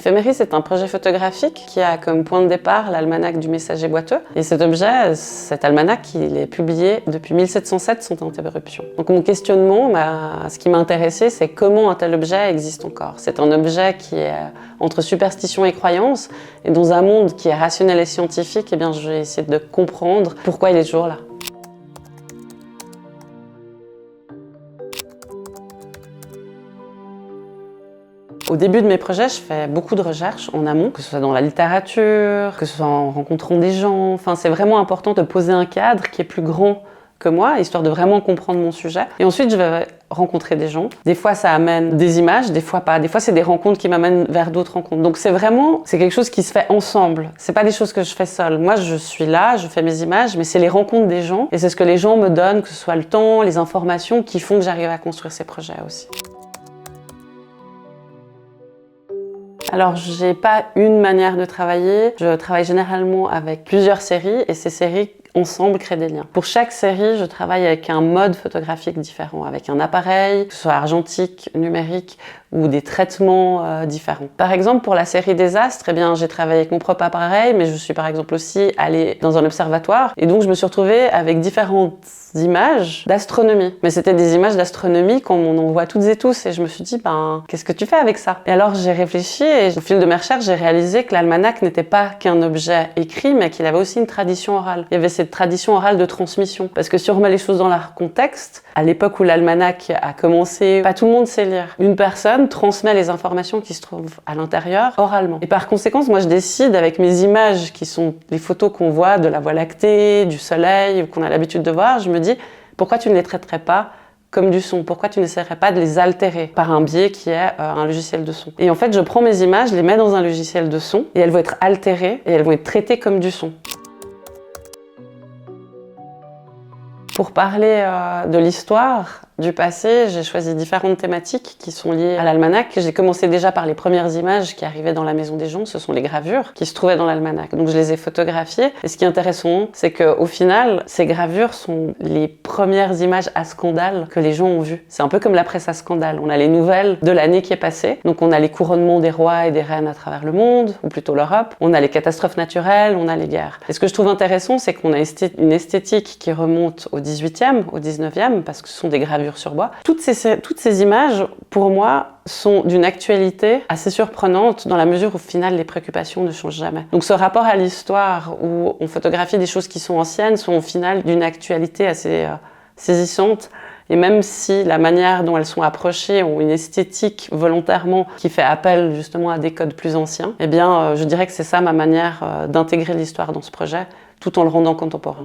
Éphémérie, c'est un projet photographique qui a comme point de départ l'almanach du messager boiteux. Et cet objet, cet almanach, il est publié depuis 1707 sans interruption. Donc mon questionnement, ce qui m'a intéressé, c'est comment un tel objet existe encore. C'est un objet qui est entre superstition et croyance, et dans un monde qui est rationnel et scientifique, eh bien, je vais essayer de comprendre pourquoi il est toujours là. Au début de mes projets, je fais beaucoup de recherches en amont, que ce soit dans la littérature, que ce soit en rencontrant des gens. Enfin, c'est vraiment important de poser un cadre qui est plus grand que moi, histoire de vraiment comprendre mon sujet. Et ensuite, je vais rencontrer des gens. Des fois, ça amène des images, des fois pas. Des fois, c'est des rencontres qui m'amènent vers d'autres rencontres. Donc, c'est quelque chose qui se fait ensemble. C'est pas des choses que je fais seule. Moi, je suis là, je fais mes images, mais c'est les rencontres des gens. Et c'est ce que les gens me donnent, que ce soit le temps, les informations, qui font que j'arrive à construire ces projets aussi. Alors, j'ai pas une manière de travailler. Je travaille généralement avec plusieurs séries et ces séries ensemble créent des liens. Pour chaque série, je travaille avec un mode photographique différent, avec un appareil, que ce soit argentique, numérique ou des traitements différents. Par exemple, pour la série Désastres, eh bien, j'ai travaillé avec mon propre appareil, mais je suis par exemple aussi allée dans un observatoire et donc je me suis retrouvée avec différentes images d'astronomie. Mais c'était des images d'astronomie comme on en voit toutes et tous et je me suis dit, qu'est-ce que tu fais avec ça? Et alors j'ai réfléchi et au fil de mes recherches, j'ai réalisé que l'almanach n'était pas qu'un objet écrit, mais qu'il avait aussi une tradition orale. Il y avait cette tradition orale de transmission. Parce que si on remet les choses dans leur contexte, à l'époque où l'almanach a commencé, pas tout le monde sait lire. Une personne transmet les informations qui se trouvent à l'intérieur oralement. Et par conséquent, moi je décide avec mes images qui sont les photos qu'on voit de la Voie lactée, du soleil, qu'on a l'habitude de voir, je me dis pourquoi tu ne les traiterais pas comme du son? Pourquoi tu n'essaierais pas de les altérer par un biais qui est un logiciel de son? Et en fait, je prends mes images, je les mets dans un logiciel de son et elles vont être altérées et elles vont être traitées comme du son. Pour parler de l'histoire, du passé, j'ai choisi différentes thématiques qui sont liées à l'almanach. J'ai commencé déjà par les premières images qui arrivaient dans la maison des gens, ce sont les gravures qui se trouvaient dans l'almanach. Donc je les ai photographiées. Et ce qui est intéressant, c'est qu'au final, ces gravures sont les premières images à scandale que les gens ont vues. C'est un peu comme la presse à scandale. On a les nouvelles de l'année qui est passée. Donc on a les couronnements des rois et des reines à travers le monde, ou plutôt l'Europe. On a les catastrophes naturelles, on a les guerres. Et ce que je trouve intéressant, c'est qu'on a une esthétique qui remonte au 18e, au 19e, parce que ce sont des gravures sur bois. Toutes ces images, pour moi, sont d'une actualité assez surprenante dans la mesure où, au final, les préoccupations ne changent jamais. Donc ce rapport à l'histoire où on photographie des choses qui sont anciennes sont au final d'une actualité assez saisissante. Et même si la manière dont elles sont approchées ont une esthétique volontairement qui fait appel justement à des codes plus anciens, eh bien, je dirais que c'est ça ma manière d'intégrer l'histoire dans ce projet, tout en le rendant contemporain.